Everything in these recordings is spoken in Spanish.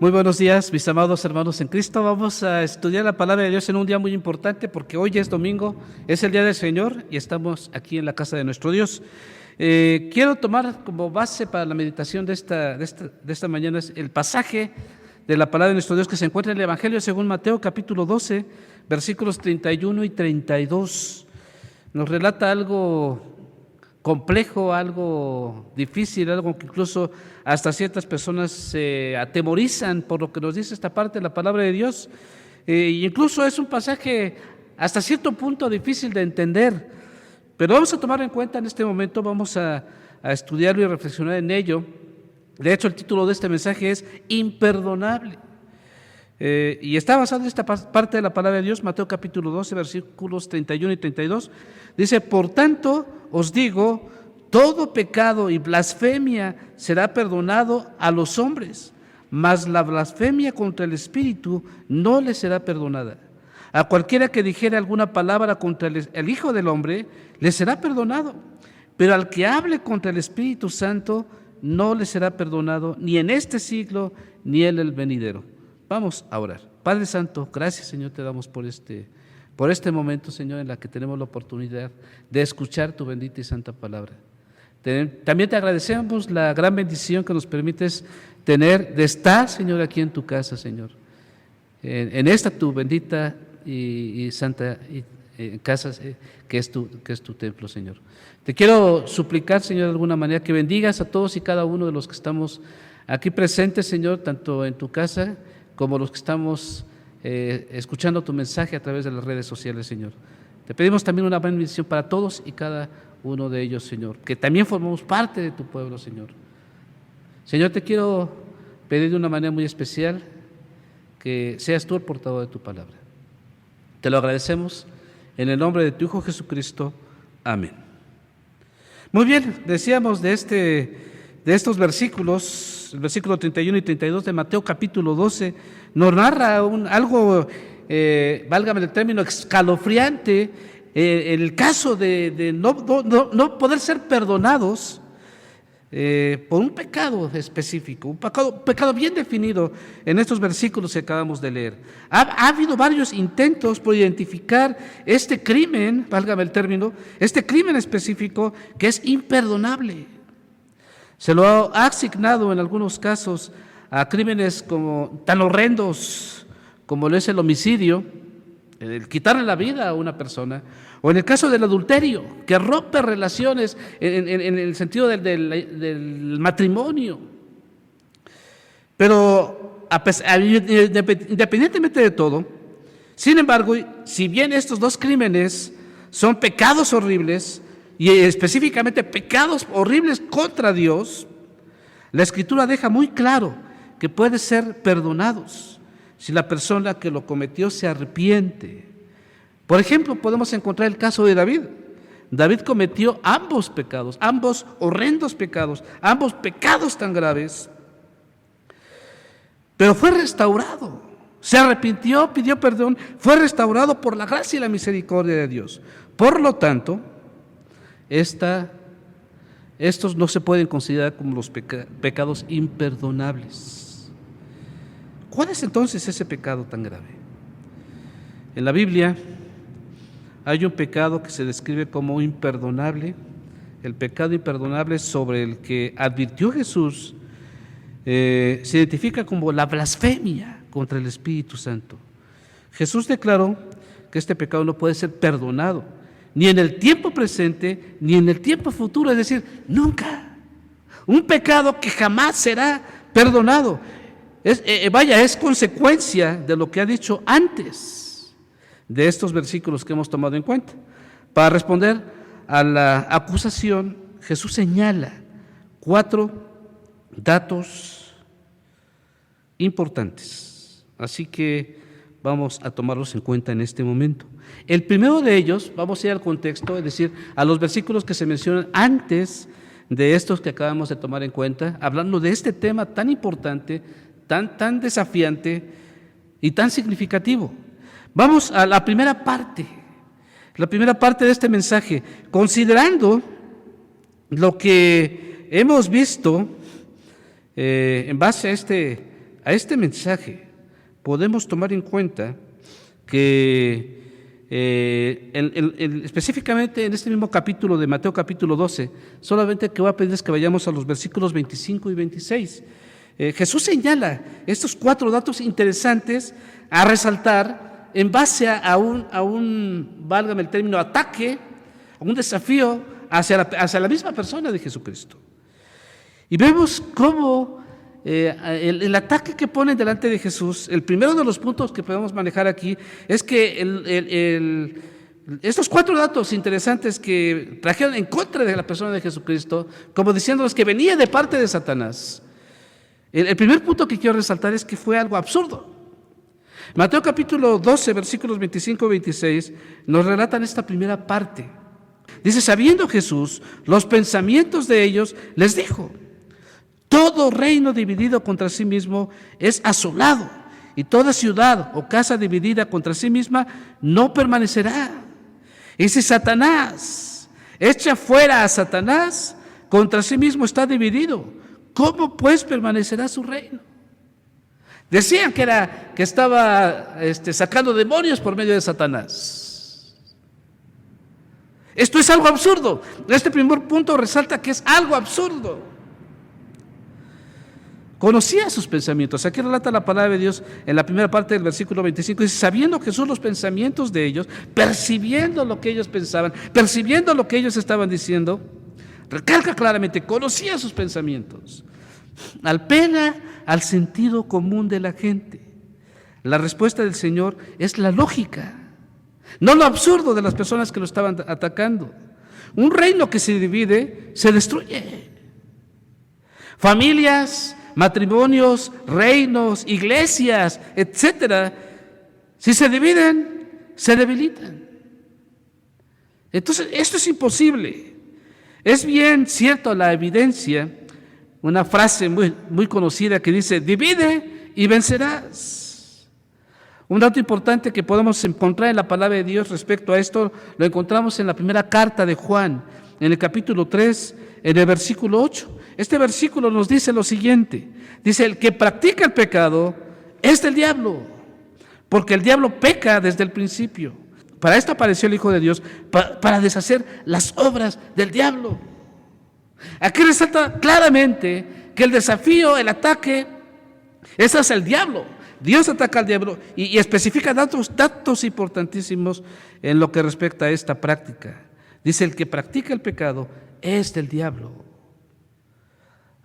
Muy buenos días, mis amados hermanos en Cristo. Vamos a estudiar la palabra de Dios en un día muy importante porque hoy es domingo, es el día del Señor y estamos aquí en la casa de nuestro Dios. Quiero tomar como base para la meditación de esta mañana el pasaje de la palabra de nuestro Dios que se encuentra en el Evangelio según Mateo capítulo 12, versículos 31 y 32. Nos relata algo complejo, algo difícil, algo que incluso hasta ciertas personas se atemorizan por lo que nos dice esta parte de la palabra de Dios. Incluso es un pasaje hasta cierto punto difícil de entender, pero vamos a tomar en cuenta en este momento, vamos a estudiarlo y reflexionar en ello. De hecho, el título de este mensaje es Imperdonable. Y está basado en esta parte de la palabra de Dios, Mateo capítulo 12, versículos 31 y 32. Dice, por tanto, os digo, todo pecado y blasfemia será perdonado a los hombres, mas la blasfemia contra el Espíritu no le será perdonada. A cualquiera que dijere alguna palabra contra el Hijo del Hombre, le será perdonado, pero al que hable contra el Espíritu Santo, no le será perdonado, ni en este siglo, ni en el venidero. Vamos a orar. Padre Santo, gracias, Señor, te damos por este momento, Señor, en la que tenemos la oportunidad de escuchar tu bendita y santa palabra. También te agradecemos la gran bendición que nos permites tener de estar, Señor, aquí en tu casa, Señor. En esta tu bendita y santa casa que es tu templo, Señor. Te quiero suplicar, Señor, de alguna manera que bendigas a todos y cada uno de los que estamos aquí presentes, Señor, tanto en tu casa como los que estamos escuchando tu mensaje a través de las redes sociales, Señor. Te pedimos también una bendición para todos y cada uno de ellos, Señor, que también formamos parte de tu pueblo, Señor. Señor, te quiero pedir de una manera muy especial que seas tú el portador de tu palabra. Te lo agradecemos en el nombre de tu Hijo Jesucristo. Amén. Muy bien, decíamos de estos versículos, el versículo 31 y 32 de Mateo capítulo 12, nos narra algo, válgame el término, escalofriante, en el caso de no poder ser perdonados por un pecado específico, un pecado bien definido en estos versículos que acabamos de leer. Ha habido varios intentos por identificar este crimen, válgame el término, este crimen específico que es imperdonable. Se lo ha asignado en algunos casos a crímenes como tan horrendos como lo es el homicidio, el quitarle la vida a una persona, o en el caso del adulterio, que rompe relaciones en el sentido del matrimonio. Pero independientemente de todo, sin embargo, si bien estos dos crímenes son pecados horribles, y específicamente pecados horribles contra Dios, la Escritura deja muy claro que pueden ser perdonados si la persona que lo cometió se arrepiente. Por ejemplo, podemos encontrar el caso de David. David cometió ambos pecados, ambos horrendos pecados, ambos pecados tan graves, pero fue restaurado. Se arrepintió, pidió perdón, fue restaurado por la gracia y la misericordia de Dios. Por lo tanto, estos no se pueden considerar como los pecados imperdonables. ¿Cuál es entonces ese pecado tan grave? En la Biblia hay un pecado que se describe como imperdonable, el pecado imperdonable sobre el que advirtió Jesús, se identifica como la blasfemia contra el Espíritu Santo. Jesús declaró que este pecado no puede ser perdonado, ni en el tiempo presente, ni en el tiempo futuro, es decir, nunca. Un pecado que jamás será perdonado. Es consecuencia de lo que ha dicho antes de estos versículos que hemos tomado en cuenta. Para responder a la acusación, Jesús señala 4 datos importantes. Así que vamos a tomarlos en cuenta en este momento. El primero de ellos, vamos a ir al contexto, es decir, a los versículos que se mencionan antes de estos que acabamos de tomar en cuenta, hablando de este tema tan importante, tan desafiante y tan significativo. Vamos a la primera parte de este mensaje, considerando lo que hemos visto en base a este mensaje podemos tomar en cuenta que específicamente en este mismo capítulo de Mateo capítulo 12, solamente que voy a pedirles que vayamos a los versículos 25 y 26. Jesús señala estos 4 datos interesantes a resaltar en base a un, válgame el término, ataque, un desafío hacia la misma persona de Jesucristo. Y vemos cómo el ataque que ponen delante de Jesús, el primero de los puntos que podemos manejar aquí es que estos 4 datos interesantes que trajeron en contra de la persona de Jesucristo, como diciéndoles que venía de parte de Satanás. El primer punto que quiero resaltar es que fue algo absurdo. Mateo capítulo 12, versículos 25 y 26 nos relatan esta primera parte. Dice, sabiendo Jesús los pensamientos de ellos, les dijo: todo reino dividido contra sí mismo es asolado, y toda ciudad o casa dividida contra sí misma no permanecerá. Y si Satanás echa fuera a Satanás, contra sí mismo está dividido. ¿Cómo pues permanecerá su reino? Decían que estaba sacando demonios por medio de Satanás. Esto es algo absurdo. Este primer punto resalta que es algo absurdo. Conocía sus pensamientos. Aquí relata la palabra de Dios en la primera parte del versículo 25. Dice, sabiendo Jesús los pensamientos de ellos, percibiendo lo que ellos pensaban, percibiendo lo que ellos estaban diciendo, recalca claramente, conocía sus pensamientos. Apela al sentido común de la gente. La respuesta del Señor es la lógica, no lo absurdo de las personas que lo estaban atacando. Un reino que se divide, se destruye. Familias, matrimonios, reinos, iglesias, etcétera, si se dividen, se debilitan. Entonces, esto es imposible. Es bien cierto la evidencia, una frase muy conocida que dice, divide y vencerás. Un dato importante que podemos encontrar en la palabra de Dios respecto a esto, lo encontramos en la primera carta de Juan, en el capítulo 3, en el versículo 8. Este versículo nos dice lo siguiente, dice, el que practica el pecado es del diablo, porque el diablo peca desde el principio. Para esto apareció el Hijo de Dios, para deshacer las obras del diablo. Aquí resalta claramente que el desafío, el ataque, ese es el diablo. Dios ataca al diablo y especifica datos importantísimos en lo que respecta a esta práctica. Dice, el que practica el pecado es del diablo.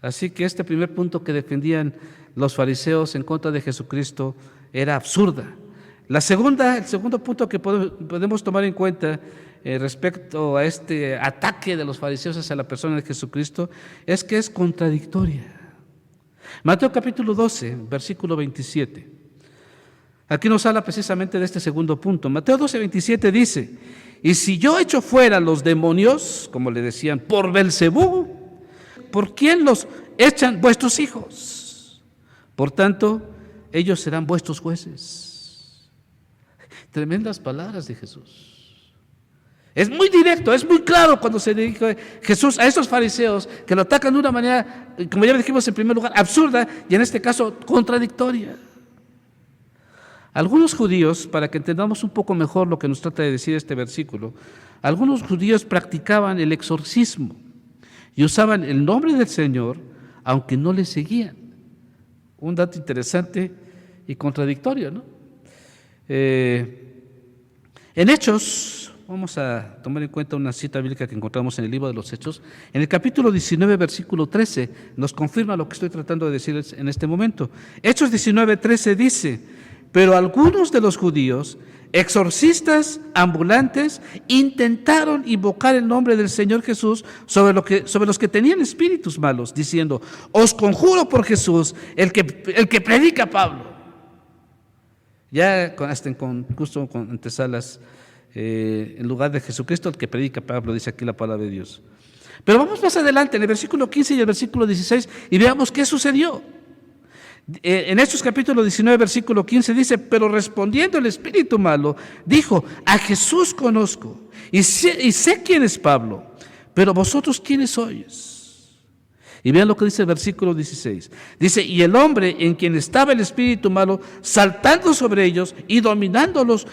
Así que este primer punto que defendían los fariseos en contra de Jesucristo era absurda. El segundo punto que podemos tomar en cuenta respecto a este ataque de los fariseos hacia la persona de Jesucristo es que es contradictoria. Mateo capítulo 12, versículo 27. Aquí nos habla precisamente de este segundo punto. Mateo 12, 27 dice, y si yo echo fuera los demonios, como le decían, por Belcebú, ¿por quién los echan vuestros hijos? Por tanto, ellos serán vuestros jueces. Tremendas palabras de Jesús. Es muy directo, es muy claro cuando se dirige Jesús a estos fariseos que lo atacan de una manera, como ya dijimos en primer lugar, absurda y en este caso contradictoria. Algunos judíos, para que entendamos un poco mejor lo que nos trata de decir este versículo, algunos judíos practicaban el exorcismo y usaban el nombre del Señor, aunque no le seguían. Un dato interesante y contradictorio, ¿no? En Hechos, vamos a tomar en cuenta una cita bíblica que encontramos en el libro de los Hechos, en el capítulo 19, versículo 13, nos confirma lo que estoy tratando de decirles en este momento. Hechos 19, 13 dice, pero algunos de los judíos, exorcistas ambulantes, intentaron invocar el nombre del Señor Jesús sobre los que tenían espíritus malos, diciendo, os conjuro por Jesús, el que predica Pablo. Ya hasta con antesalas, en lugar de Jesucristo, el que predica Pablo, dice aquí la palabra de Dios. Pero vamos más adelante, en el versículo 15 y el versículo 16, y veamos qué sucedió. En Hechos capítulo 19, versículo 15 dice, pero respondiendo el espíritu malo, dijo, a Jesús conozco, y sé quién es Pablo, pero vosotros quiénes sois. Y vean lo que dice el versículo 16. Dice, y el hombre en quien estaba el espíritu malo, saltando sobre ellos y dominándolos,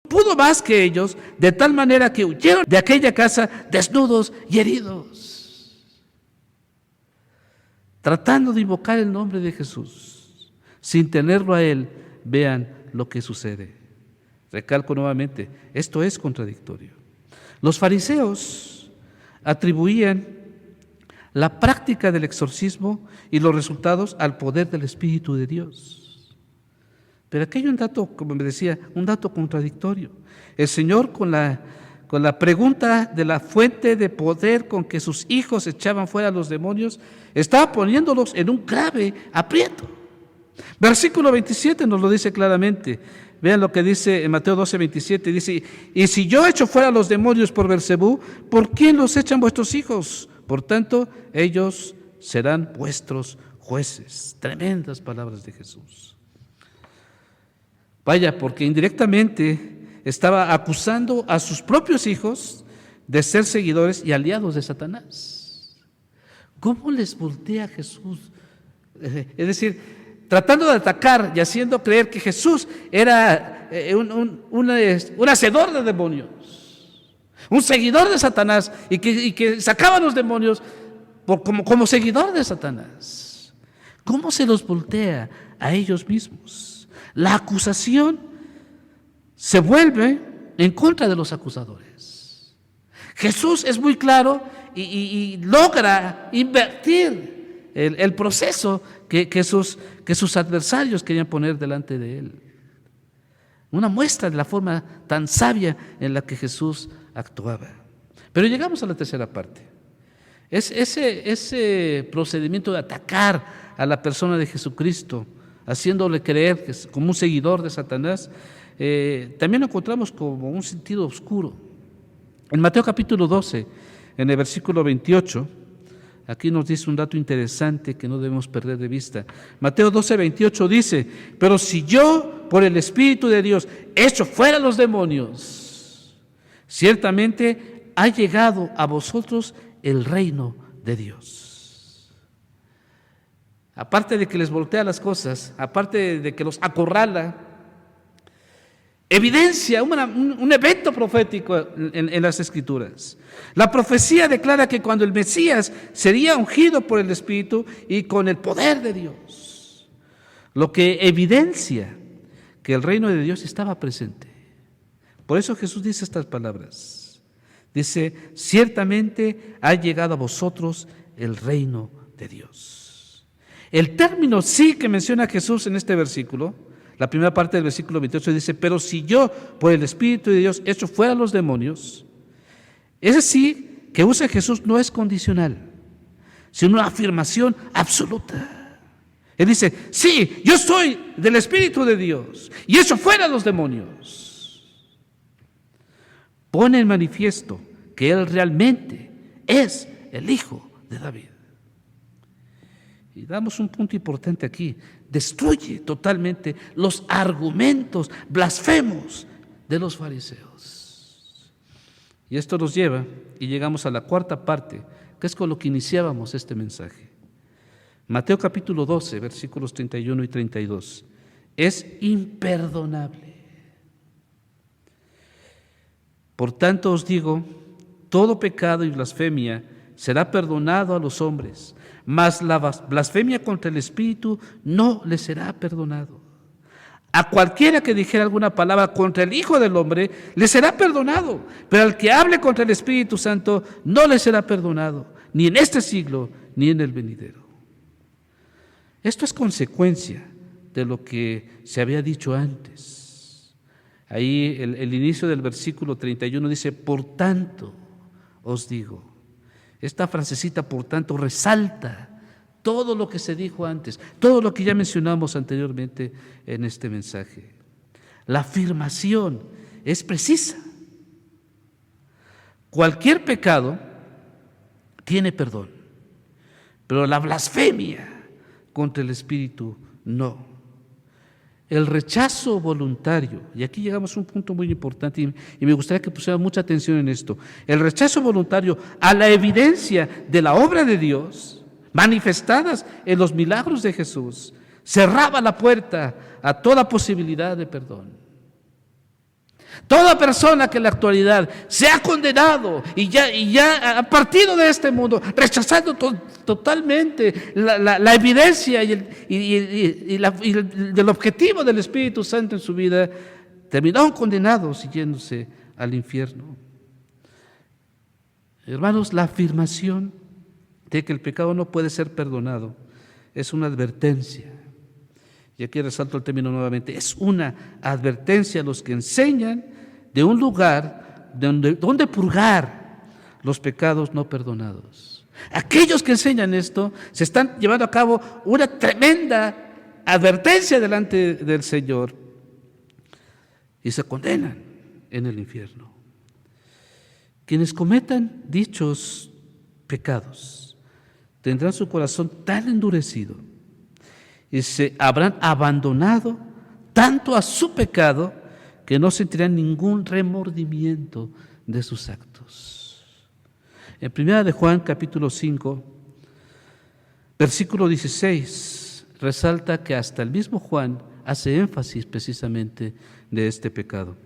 pudo más que ellos, de tal manera que huyeron de aquella casa desnudos y heridos. Tratando de invocar el nombre de Jesús, sin tenerlo a Él, vean lo que sucede. Recalco nuevamente, esto es contradictorio. Los fariseos atribuían la práctica del exorcismo y los resultados al poder del Espíritu de Dios. Pero aquí hay un dato, como me decía, un dato contradictorio. El Señor con la pregunta de la fuente de poder con que sus hijos echaban fuera a los demonios, estaba poniéndolos en un grave aprieto. Versículo 27 nos lo dice claramente. Vean lo que dice en Mateo 12:27, dice, y si yo echo fuera a los demonios por Beelzebú, ¿por quién los echan vuestros hijos? Por tanto, ellos serán vuestros jueces. Tremendas palabras de Jesús. Vaya, porque indirectamente estaba acusando a sus propios hijos de ser seguidores y aliados de Satanás. ¿Cómo les voltea Jesús? Es decir, tratando de atacar y haciendo creer que Jesús era un hacedor de demonios, un seguidor de Satanás y que sacaba a los demonios como seguidor de Satanás. ¿Cómo se los voltea a ellos mismos? La acusación se vuelve en contra de los acusadores. Jesús es muy claro y logra invertir el proceso que sus adversarios querían poner delante de él. Una muestra de la forma tan sabia en la que Jesús actuaba. Pero llegamos a la tercera parte. Ese procedimiento de atacar a la persona de Jesucristo, haciéndole creer que es como un seguidor de Satanás, también lo encontramos como un sentido oscuro. En Mateo capítulo 12, en el versículo 28, aquí nos dice un dato interesante que no debemos perder de vista. Mateo 12:28 dice, pero si yo, por el Espíritu de Dios, echo fuera los demonios, ciertamente ha llegado a vosotros el reino de Dios. Aparte de que les voltea las cosas, aparte de que los acorrala, evidencia un evento profético en las Escrituras. La profecía declara que cuando el Mesías sería ungido por el Espíritu y con el poder de Dios, lo que evidencia que el reino de Dios estaba presente. Por eso Jesús dice estas palabras. Dice, ciertamente ha llegado a vosotros el reino de Dios. El término sí que menciona Jesús en este versículo, la primera parte del versículo 28 dice, pero si yo por el Espíritu de Dios echo fuera los demonios, ese sí que usa Jesús no es condicional, sino una afirmación absoluta. Él dice, sí, yo soy del Espíritu de Dios y echo fuera los demonios. Pone en manifiesto que Él realmente es el Hijo de David. Y damos un punto importante aquí. Destruye totalmente los argumentos blasfemos de los fariseos. Y esto nos lleva, y llegamos a la cuarta parte, que es con lo que iniciábamos este mensaje. Mateo capítulo 12, versículos 31 y 32. Es imperdonable. Por tanto os digo, todo pecado y blasfemia será perdonado a los hombres, mas la blasfemia contra el Espíritu no le será perdonado. A cualquiera que dijera alguna palabra contra el Hijo del Hombre, le será perdonado, pero al que hable contra el Espíritu Santo, no le será perdonado, ni en este siglo, ni en el venidero. Esto es consecuencia de lo que se había dicho antes. Ahí el inicio del versículo 31 dice, por tanto os digo. Esta frasecita, por tanto, resalta todo lo que se dijo antes, todo lo que ya mencionamos anteriormente en este mensaje. La afirmación es precisa. Cualquier pecado tiene perdón, pero la blasfemia contra el Espíritu no. El rechazo voluntario, y aquí llegamos a un punto muy importante y me gustaría que pusiera mucha atención en esto. El rechazo voluntario a la evidencia de la obra de Dios manifestadas en los milagros de Jesús, cerraba la puerta a toda posibilidad de perdón. Toda persona que en la actualidad se ha condenado y ya ha partido de este mundo, rechazando totalmente la evidencia del objetivo del Espíritu Santo en su vida, terminaron condenados y yéndose al infierno. Hermanos, la afirmación de que el pecado no puede ser perdonado es una advertencia. Y aquí resalto el término nuevamente, es una advertencia a los que enseñan de un lugar donde purgar los pecados no perdonados. Aquellos que enseñan esto se están llevando a cabo una tremenda advertencia delante del Señor y se condenan en el infierno. Quienes cometan dichos pecados tendrán su corazón tan endurecido y se habrán abandonado tanto a su pecado que no sentirán ningún remordimiento de sus actos. En 1 de Juan capítulo 5, versículo 16, resalta que hasta el mismo Juan hace énfasis precisamente de este pecado.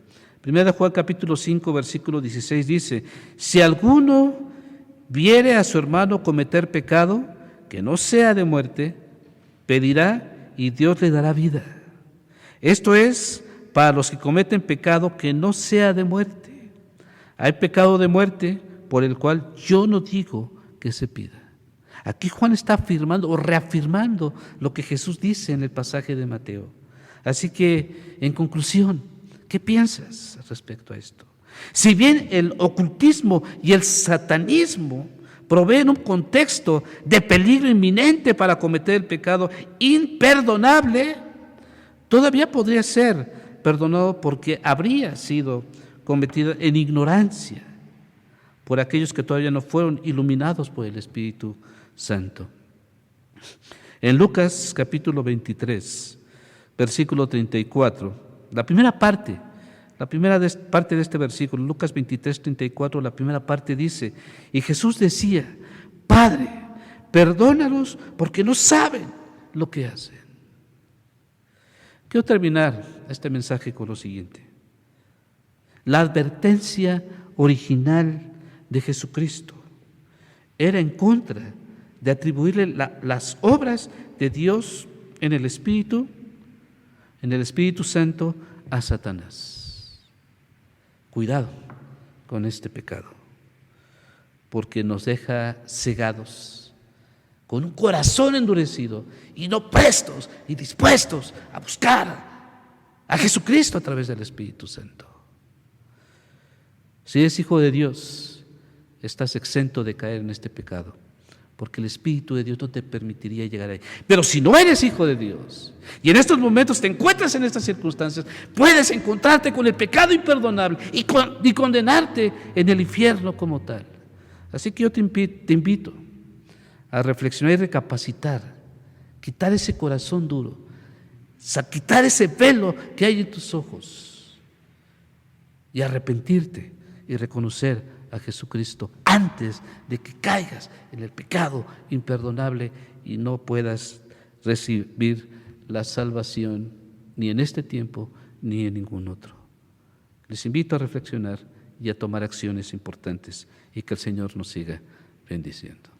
1 de Juan capítulo 5, versículo 16 dice: si alguno viere a su hermano cometer pecado que no sea de muerte, pedirá y Dios le dará vida. Esto es para los que cometen pecado que no sea de muerte. Hay pecado de muerte por el cual yo no digo que se pida. Aquí Juan está afirmando o reafirmando lo que Jesús dice en el pasaje de Mateo. Así que, en conclusión, ¿qué piensas respecto a esto? Si bien el ocultismo y el satanismo proveen un contexto de peligro inminente para cometer el pecado imperdonable, todavía podría ser perdonado porque habría sido cometido en ignorancia por aquellos que todavía no fueron iluminados por el Espíritu Santo. En Lucas capítulo 23, versículo 34, la primera parte de este versículo, Lucas 23, 34, la primera parte dice: y Jesús decía, Padre, perdónalos porque no saben lo que hacen. Quiero terminar este mensaje con lo siguiente. La advertencia original de Jesucristo era en contra de atribuirle las obras de Dios en el Espíritu Santo a Satanás. Cuidado con este pecado, porque nos deja cegados, con un corazón endurecido y no prestos y dispuestos a buscar a Jesucristo a través del Espíritu Santo. Si eres hijo de Dios, estás exento de caer en este pecado, porque el Espíritu de Dios no te permitiría llegar ahí. Pero si no eres hijo de Dios y en estos momentos te encuentras en estas circunstancias, puedes encontrarte con el pecado imperdonable y condenarte en el infierno como tal. Así que yo te invito a reflexionar y recapacitar, quitar ese corazón duro, quitar ese velo que hay en tus ojos y arrepentirte y reconocer a Jesucristo antes de que caigas en el pecado imperdonable y no puedas recibir la salvación ni en este tiempo ni en ningún otro. Les invito a reflexionar y a tomar acciones importantes y que el Señor nos siga bendiciendo.